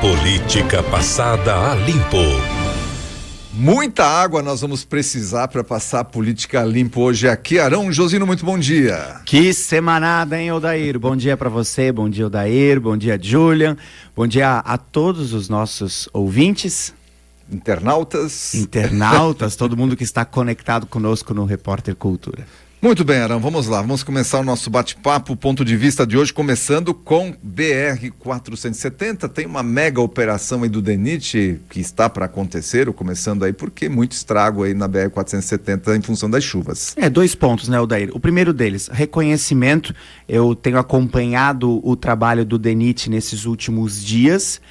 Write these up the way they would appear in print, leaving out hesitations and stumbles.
Política passada a limpo. Muita água nós vamos precisar para passar a política limpo hoje aqui. Arão Josino, muito bom dia. Que semanada, hein, Odair? Bom dia para você, bom dia, Odair, bom dia, Julian, bom dia a todos os nossos ouvintes. Internautas, todo mundo que está conectado conosco no Repórter Cultura. Muito bem, Arão, vamos lá, vamos começar o nosso bate-papo, ponto de vista de hoje, começando com BR-470, tem uma mega operação aí do DENIT que está para acontecer, ou começando aí, porque muito estrago aí na BR-470 em função das chuvas. 2 pontos, né, Odair? O primeiro deles, reconhecimento. Eu tenho acompanhado o trabalho do DENIT nesses últimos dias.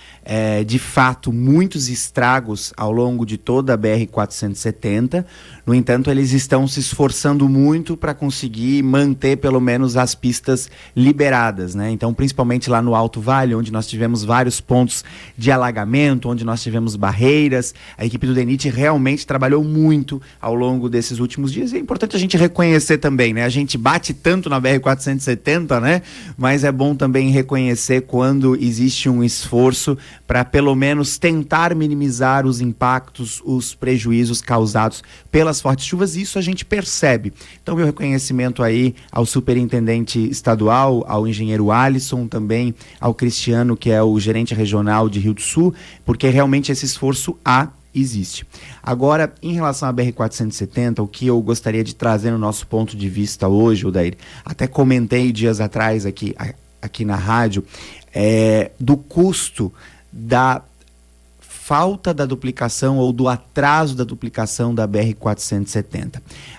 De fato, muitos estragos ao longo de toda a BR-470. No entanto, eles estão se esforçando muito para conseguir manter pelo menos as pistas liberadas, né? Então, principalmente lá no Alto Vale, onde nós tivemos vários pontos de alagamento, onde nós tivemos barreiras, a equipe do DENIT realmente trabalhou muito ao longo desses últimos dias. E é importante a gente reconhecer também, né? A gente bate tanto na BR-470, né? Mas é bom também reconhecer quando existe um esforço para pelo menos tentar minimizar os impactos, os prejuízos causados pelas fortes chuvas. Isso a gente percebe. Então, meu reconhecimento aí ao superintendente estadual, ao engenheiro Alisson, também ao Cristiano, que é o gerente regional de Rio do Sul, porque realmente esse esforço existe. Agora, em relação à BR-470, o que eu gostaria de trazer no nosso ponto de vista hoje, Odair, até comentei dias atrás aqui na rádio, do custo da falta da duplicação ou do atraso da duplicação da BR-470.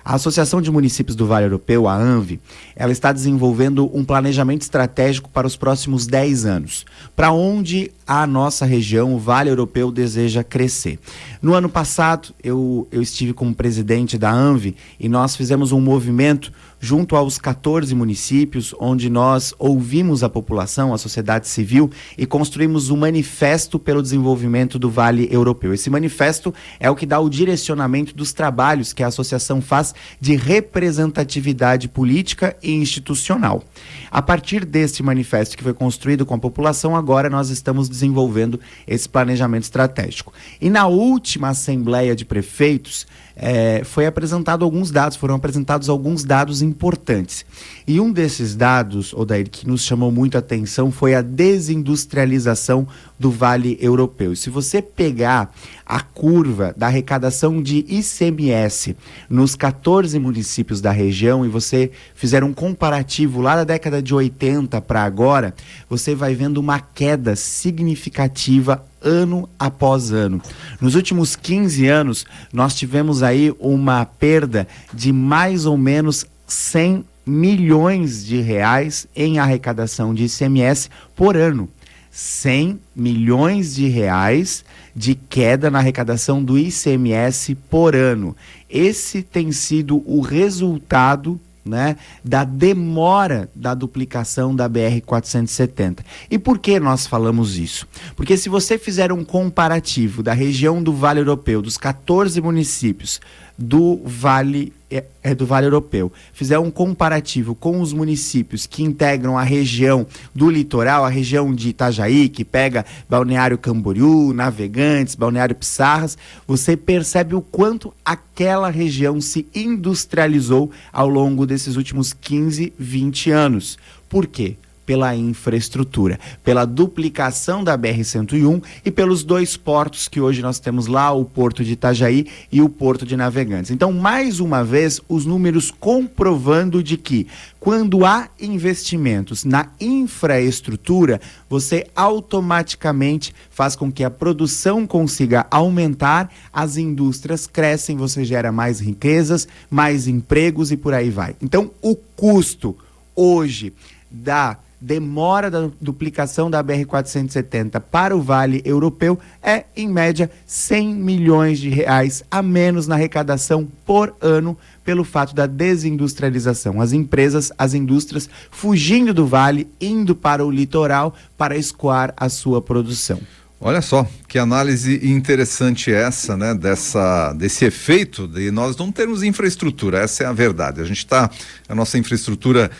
A Associação de Municípios do Vale Europeu, a ANVI, ela está desenvolvendo um planejamento estratégico para os próximos 10 anos, para onde a nossa região, o Vale Europeu, deseja crescer. No ano passado, eu estive como presidente da ANVI e nós fizemos um movimento junto aos 14 municípios, onde nós ouvimos a população, a sociedade civil, e construímos um manifesto pelo desenvolvimento do Vale Europeu. Esse manifesto é o que dá o direcionamento dos trabalhos que a associação faz de representatividade política e institucional. A partir desse manifesto que foi construído com a população, agora nós estamos desenvolvendo esse planejamento estratégico. E na última Assembleia de Prefeitos, foram apresentados alguns dados importantes. E um desses dados, Odair, que nos chamou muito a atenção foi a desindustrialização do Vale Europeu. E se você pegar a curva da arrecadação de ICMS nos 14 municípios da região e você fizer um comparativo lá da década de 80 para agora, você vai vendo uma queda significativa ano após ano. Nos últimos 15 anos, nós tivemos aí uma perda de mais ou menos 100 milhões de reais em arrecadação de ICMS por ano. 100 milhões de reais de queda na arrecadação do ICMS por ano. Esse tem sido o resultado, né, da demora da duplicação da BR-470. E por que nós falamos isso? Porque se você fizer um comparativo da região do Vale Europeu, dos 14 municípios do Vale Europeu, fizer um comparativo com os municípios que integram a região do litoral, a região de Itajaí, que pega Balneário Camboriú, Navegantes, Balneário Pissarras, você percebe o quanto aquela região se industrializou ao longo desses últimos 15, 20 anos. Por quê? Pela infraestrutura, pela duplicação da BR-101 e pelos 2 portos que hoje nós temos lá, o Porto de Itajaí e o Porto de Navegantes. Então, mais uma vez, os números comprovando de que quando há investimentos na infraestrutura, você automaticamente faz com que a produção consiga aumentar, as indústrias crescem, você gera mais riquezas, mais empregos e por aí vai. Então, o custo hoje da demora da duplicação da BR-470 para o Vale Europeu é, em média, 100 milhões de reais a menos na arrecadação por ano pelo fato da desindustrialização. As empresas, as indústrias fugindo do vale, indo para o litoral para escoar a sua produção. Olha só, que análise interessante essa, né, desse efeito de nós não termos infraestrutura, essa é a verdade. A nossa infraestrutura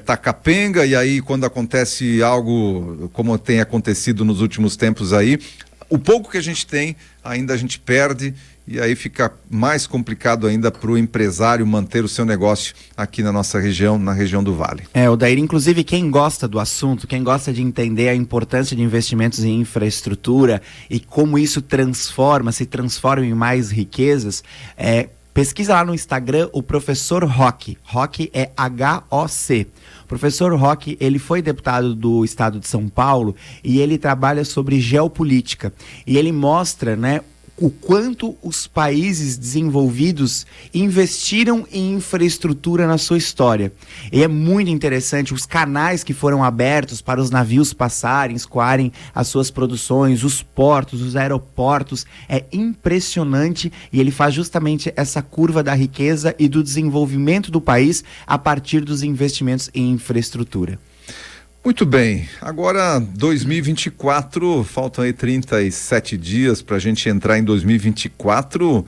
tá capenga, e aí quando acontece algo como tem acontecido nos últimos tempos aí, o pouco que a gente tem, ainda a gente perde, e aí fica mais complicado ainda para o empresário manter o seu negócio aqui na nossa região, na região do Vale. Odair, inclusive quem gosta do assunto, quem gosta de entender a importância de investimentos em infraestrutura e como isso se transforma em mais riquezas, pesquisa lá no Instagram o professor Roque. Roque é H-O-C. O professor Roque, ele foi deputado do estado de São Paulo e ele trabalha sobre geopolítica. E ele mostra, né, o quanto os países desenvolvidos investiram em infraestrutura na sua história. E é muito interessante os canais que foram abertos para os navios passarem, escoarem as suas produções, os portos, os aeroportos. É impressionante, e ele faz justamente essa curva da riqueza e do desenvolvimento do país a partir dos investimentos em infraestrutura. Muito bem, agora 2024, faltam aí 37 dias para a gente entrar em 2024,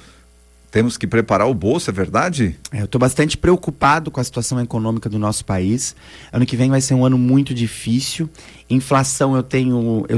temos que preparar o bolso, é verdade? Eu estou bastante preocupado com a situação econômica do nosso país. Ano que vem vai ser um ano muito difícil. Inflação, eu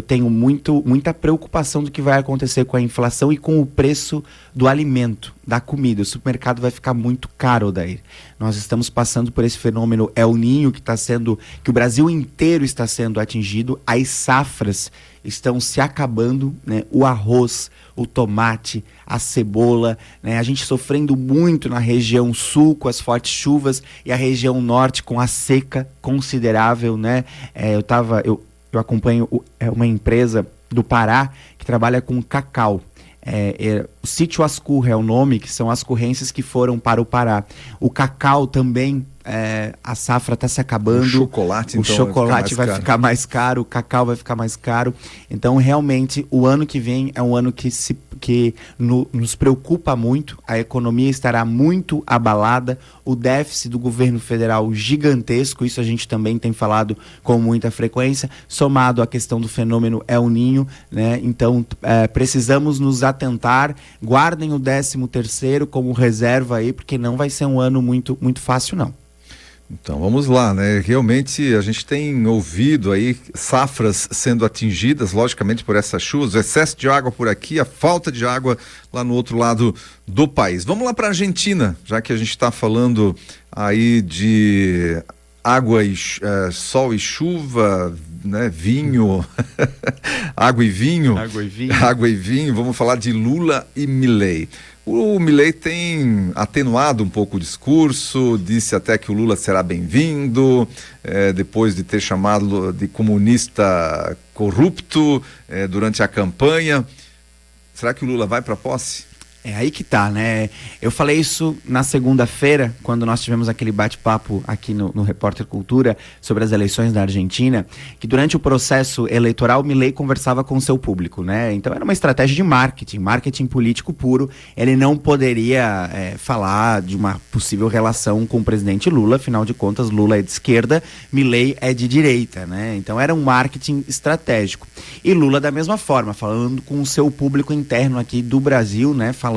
tenho muita preocupação do que vai acontecer com a inflação e com o preço do alimento, da comida. O supermercado vai ficar muito caro, Odair. Nós estamos passando por esse fenômeno El Niño que o Brasil inteiro está sendo atingido. As safras estão se acabando, né? O arroz, o tomate, a cebola, né? A gente sofrendo muito na região sul com as fortes chuvas e a região norte com a seca considerável, né? Eu acompanho uma empresa do Pará que trabalha com cacau. O Sítio Ascurra é o nome, que são as ocorrências que foram para o Pará. O cacau também, a safra está se acabando. O chocolate vai ficar mais caro, o cacau vai ficar mais caro. Então, realmente, o ano que vem é um ano que nos preocupa muito. A economia estará muito abalada. O déficit do governo federal gigantesco, isso a gente também tem falado com muita frequência, somado à questão do fenômeno El Niño, né? Então, precisamos nos atentar. Guardem o 13º como reserva aí, porque não vai ser um ano muito, muito fácil, não. Então vamos lá, né? Realmente a gente tem ouvido aí safras sendo atingidas, logicamente, por essas chuvas, o excesso de água por aqui, a falta de água lá no outro lado do país. Vamos lá para a Argentina, já que a gente está falando aí de água e sol e chuva, né? Vinho, água e vinho. Água e vinho. Vamos falar de Lula e Milei. O Milei tem atenuado um pouco o discurso, disse até que o Lula será bem-vindo, depois de ter chamado de comunista corrupto durante a campanha. Será que o Lula vai para a posse? É aí que tá, né? Eu falei isso na segunda-feira, quando nós tivemos aquele bate-papo aqui no Repórter Cultura sobre as eleições da Argentina, que durante o processo eleitoral Milei conversava com o seu público, né? Então era uma estratégia de marketing político puro. Ele não poderia falar de uma possível relação com o presidente Lula, afinal de contas Lula é de esquerda, Milei é de direita, né? Então era um marketing estratégico. E Lula da mesma forma, falando com o seu público interno aqui do Brasil, né? Falando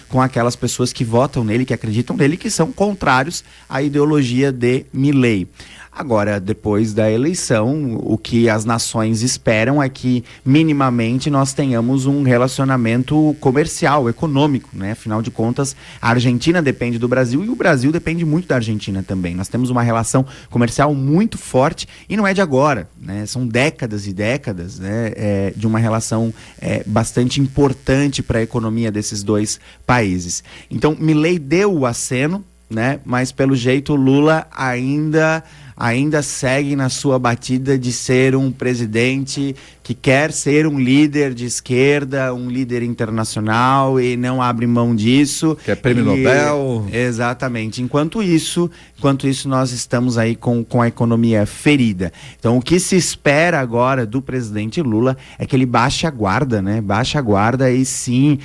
com aquelas pessoas que votam nele, que acreditam nele, que são contrários à ideologia de Milei. Agora, depois da eleição, o que as nações esperam é que minimamente nós tenhamos um relacionamento comercial, econômico, né? Afinal de contas, a Argentina depende do Brasil e o Brasil depende muito da Argentina também. Nós temos uma relação comercial muito forte e não é de agora, né? São décadas e décadas, né? De uma relação bastante importante para a economia desses dois países. Então, Milei deu o aceno, né? Mas pelo jeito o Lula ainda segue na sua batida de ser um presidente que quer ser um líder de esquerda, um líder internacional e não abre mão disso. Que é prêmio Nobel. Exatamente. Enquanto isso nós estamos aí com a economia ferida. Então o que se espera agora do presidente Lula é que ele baixe a guarda, né? Baixe a guarda e sim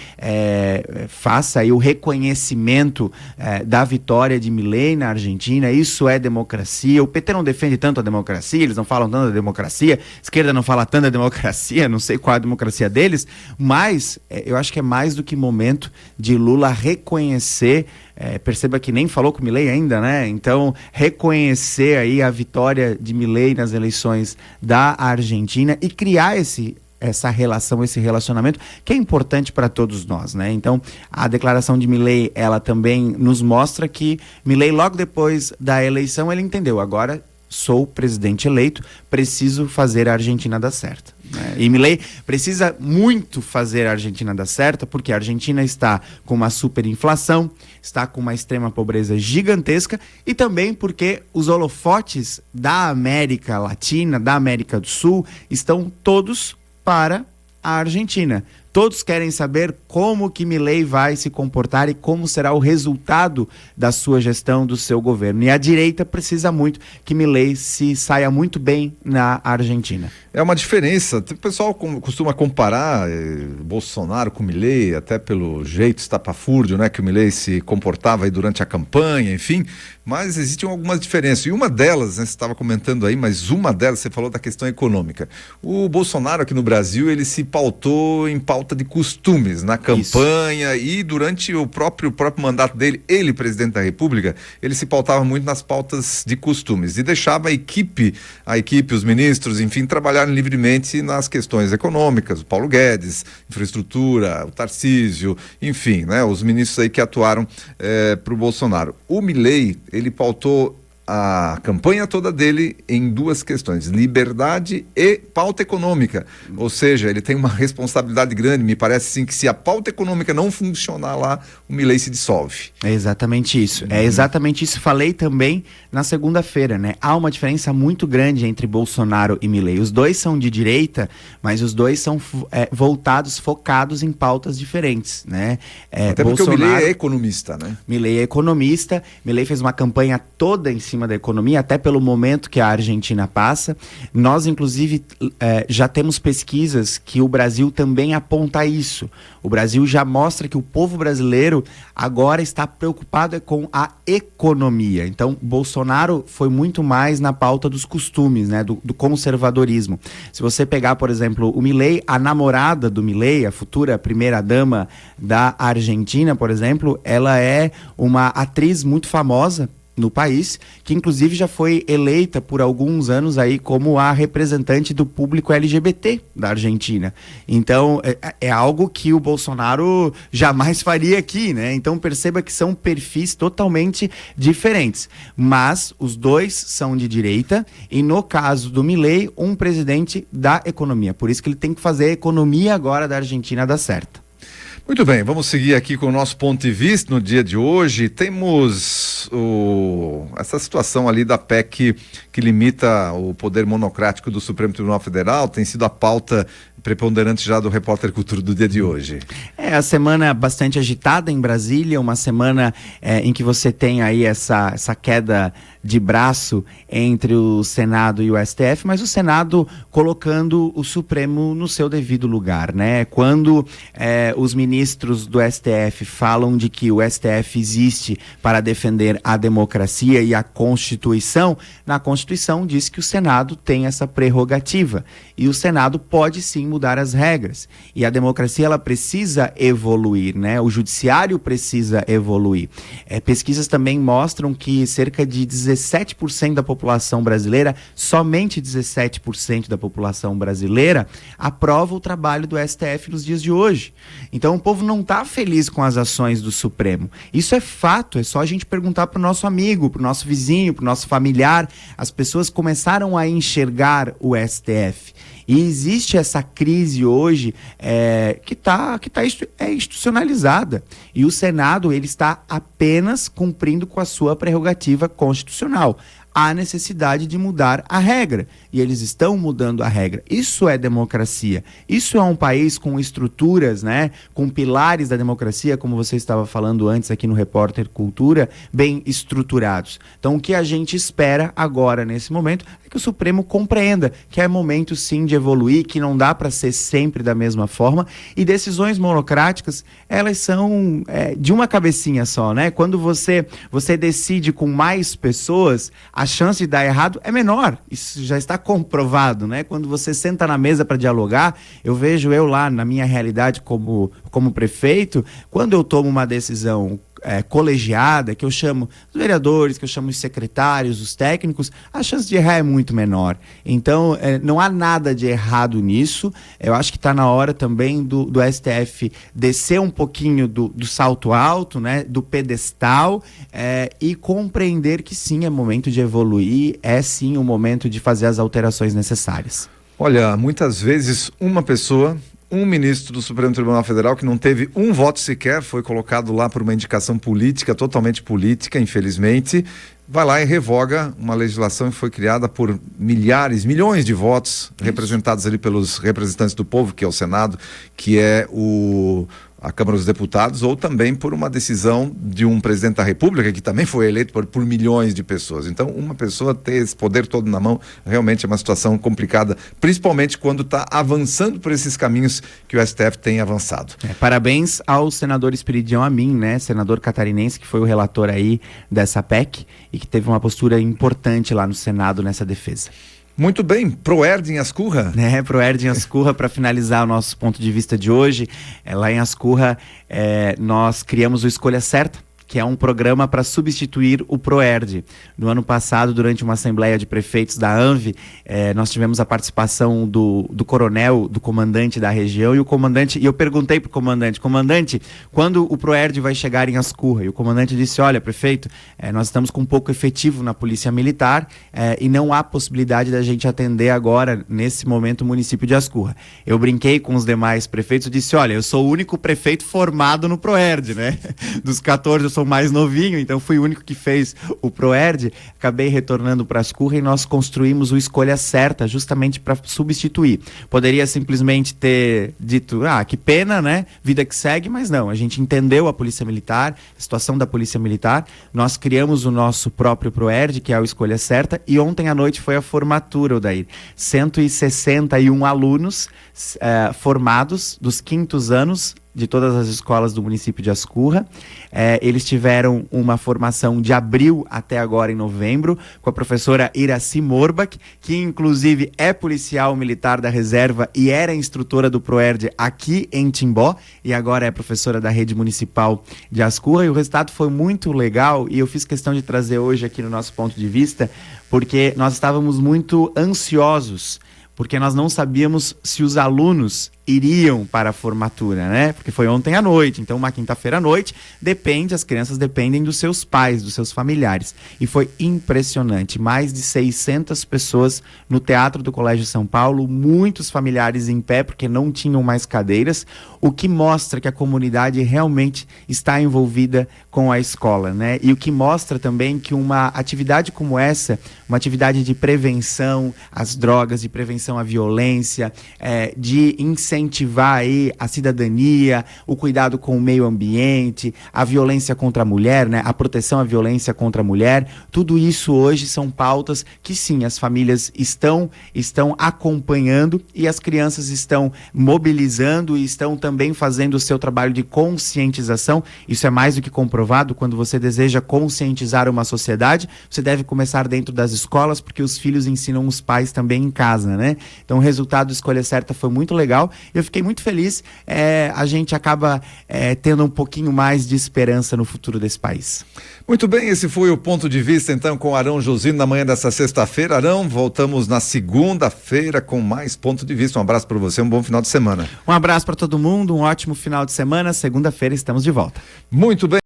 faça aí o reconhecimento da vitória de Milei na Argentina. Isso é democracia. O PT não defende tanto a democracia, eles não falam tanto da democracia, a esquerda não fala tanto da democracia, democracia, não sei qual é a democracia deles, mas eu acho que é mais do que momento de Lula reconhecer, perceba que nem falou com o Milei ainda, né? Então, reconhecer aí a vitória de Milei nas eleições da Argentina e criar essa relação, esse relacionamento, que é importante para todos nós, né? Então, a declaração de Milei, ela também nos mostra que Milei, logo depois da eleição, ele entendeu, agora sou presidente eleito, preciso fazer a Argentina dar certo, né? E Milei precisa muito fazer a Argentina dar certo, porque a Argentina está com uma superinflação, está com uma extrema pobreza gigantesca e também porque os holofotes da América Latina, da América do Sul, estão todos para a Argentina. Todos querem saber como que Milei vai se comportar e como será o resultado da sua gestão, do seu governo. E a direita precisa muito que Milei se saia muito bem na Argentina. É uma diferença. O pessoal costuma comparar Bolsonaro com Milei, até pelo jeito estapafúrdio, né, que o Milei se comportava aí durante a campanha, enfim. Mas existem algumas diferenças. E uma delas, né, você estava comentando aí, mas uma delas, você falou da questão econômica. O Bolsonaro aqui no Brasil, ele se pautou em pauta de costumes na campanha. Isso. E durante o próprio mandato dele, ele, presidente da República, ele se pautava muito nas pautas de costumes e deixava a equipe, os ministros, enfim, trabalharem livremente nas questões econômicas, o Paulo Guedes, infraestrutura, o Tarcísio, enfim, né, os ministros aí que atuaram para o Bolsonaro. O Milei, ele pautou a campanha toda dele em duas questões: liberdade e pauta econômica. Ou seja, ele tem uma responsabilidade grande. Me parece assim que se a pauta econômica não funcionar lá, o Milei se dissolve. É exatamente isso. É exatamente isso. Falei também na segunda-feira, né? Há uma diferença muito grande entre Bolsonaro e Milei. Os dois são de direita, mas os dois são focados em pautas diferentes, né? Até porque Bolsonaro, o Milei é economista, né? Milei é economista. Milei fez uma campanha toda em cima da economia, até pelo momento que a Argentina passa. Nós, inclusive, já temos pesquisas que o Brasil também aponta isso. O Brasil já mostra que o povo brasileiro agora está preocupado com a economia. Então, Bolsonaro foi muito mais na pauta dos costumes, né, do conservadorismo. Se você pegar, por exemplo, o Milei, a namorada do Milei, a futura primeira-dama da Argentina, por exemplo, ela é uma atriz muito famosa no país, que inclusive já foi eleita por alguns anos aí como a representante do público LGBT da Argentina. Então, é algo que o Bolsonaro jamais faria aqui, né? Então, perceba que são perfis totalmente diferentes. Mas os dois são de direita e, no caso do Milei, um presidente da economia. Por isso que ele tem que fazer a economia agora da Argentina dar certo. Muito bem, vamos seguir aqui com o nosso ponto de vista no dia de hoje. Temos essa situação ali da PEC que limita o poder monocrático do Supremo Tribunal Federal, tem sido a pauta preponderante já do Repórter Cultura do dia de hoje. É a semana bastante agitada em Brasília, uma semana em que você tem aí essa queda de braço entre o Senado e o STF, mas o Senado colocando o Supremo no seu devido lugar, né? Quando os ministros do STF falam de que o STF existe para defender a democracia e a Constituição, na Constituição diz que o Senado tem essa prerrogativa e o Senado pode sim mudar as regras. E a democracia, ela precisa evoluir, né? O judiciário precisa evoluir. Pesquisas também mostram que cerca de 17% da população brasileira, somente 17% da população brasileira, aprova o trabalho do STF nos dias de hoje. Então o povo não está feliz com as ações do Supremo. Isso é fato, é só a gente perguntar para o nosso amigo, para o nosso vizinho, para o nosso familiar. As pessoas começaram a enxergar o STF. E existe essa crise hoje que está institucionalizada. E o Senado, ele está apenas cumprindo com a sua prerrogativa constitucional. Há necessidade de mudar a regra. E eles estão mudando a regra. Isso é democracia. Isso é um país com estruturas, né, com pilares da democracia, como você estava falando antes aqui no Repórter Cultura, bem estruturados. Então, o que a gente espera agora, nesse momento, é que o Supremo compreenda que é momento, sim, de evoluir, que não dá para ser sempre da mesma forma. E decisões monocráticas, elas são de uma cabecinha só, né? Quando você decide com mais pessoas, a chance de dar errado é menor. Isso já está comprovado, né? Quando você senta na mesa para dialogar, eu vejo lá na minha realidade como prefeito, quando eu tomo uma decisão colegiada, que eu chamo os vereadores, que eu chamo os secretários, os técnicos, a chance de errar é muito menor. Então, não há nada de errado nisso. Eu acho que está na hora também do STF descer um pouquinho do salto alto, né, do pedestal, e compreender que sim, é momento de evoluir, é sim o momento de fazer as alterações necessárias. Olha, muitas vezes um ministro do Supremo Tribunal Federal que não teve um voto sequer, foi colocado lá por uma indicação política, totalmente política, infelizmente, vai lá e revoga uma legislação que foi criada por milhões de votos, representados ali pelos representantes do povo, que é o Senado, que é a Câmara dos Deputados, ou também por uma decisão de um presidente da República, que também foi eleito por milhões de pessoas. Então, uma pessoa ter esse poder todo na mão, realmente é uma situação complicada, principalmente quando está avançando por esses caminhos que o STF tem avançado. Parabéns ao senador Esperidião Amin, né, senador catarinense, que foi o relator aí dessa PEC e que teve uma postura importante lá no Senado nessa defesa. Muito bem, Proerd em Ascurra. Proerd em Ascurra, para finalizar o nosso ponto de vista de hoje, lá em Ascurra nós criamos o Escolha Certa, que é um programa para substituir o Proerd. No ano passado, durante uma assembleia de prefeitos da ANV, nós tivemos a participação do coronel, do comandante da região, e eu perguntei para o comandante, quando o Proerd vai chegar em Ascurra? E o comandante disse, olha, prefeito, nós estamos com pouco efetivo na Polícia Militar e não há possibilidade da gente atender agora, nesse momento, o município de Ascurra. Eu brinquei com os demais prefeitos e disse, olha, eu sou o único prefeito formado no Proerd, né? Dos 14, eu sou mais novinho, então fui o único que fez o Proerd, acabei retornando para Ascurra e nós construímos o Escolha Certa, justamente para substituir. Poderia simplesmente ter dito, que pena, né? Vida que segue, mas não, a gente entendeu a Polícia Militar, a situação da Polícia Militar, nós criamos o nosso próprio Proerd, que é o Escolha Certa, e ontem à noite foi a formatura, Odair. 161 alunos formados dos 5º anos de todas as escolas do município de Ascurra. Eles tiveram uma formação de abril até agora em novembro, com a professora Iraci Morbach, que inclusive é policial militar da reserva e era instrutora do Proerd aqui em Timbó, e agora é professora da rede municipal de Ascurra, e o resultado foi muito legal, e eu fiz questão de trazer hoje aqui no nosso ponto de vista, porque nós estávamos muito ansiosos, porque nós não sabíamos se os alunos iriam para a formatura, né? Porque foi ontem à noite, então uma quinta-feira à noite, as crianças dependem dos seus pais, dos seus familiares. E foi impressionante, mais de 600 pessoas no Teatro do Colégio São Paulo, muitos familiares em pé, porque não tinham mais cadeiras, o que mostra que a comunidade realmente está envolvida com a escola, né? E o que mostra também que uma atividade como essa, uma atividade de prevenção às drogas, de prevenção à violência, de incentivar aí a cidadania, o cuidado com o meio ambiente, a violência contra a mulher, né? A proteção à violência contra a mulher, tudo isso hoje são pautas que sim, as famílias estão acompanhando e as crianças estão mobilizando e estão também fazendo o seu trabalho de conscientização. Isso é mais do que comprovado. Quando você deseja conscientizar uma sociedade, você deve começar dentro das escolas, porque os filhos ensinam os pais também em casa, né? Então o resultado da Escolha Certa foi muito legal. Eu fiquei muito feliz, a gente acaba tendo um pouquinho mais de esperança no futuro desse país. Muito bem, esse foi o ponto de vista então com Arão Josino na manhã dessa sexta-feira. Arão, voltamos na segunda-feira com mais ponto de vista. Um abraço para você, um bom final de semana. Um abraço para todo mundo, um ótimo final de semana. Segunda-feira estamos de volta. Muito bem.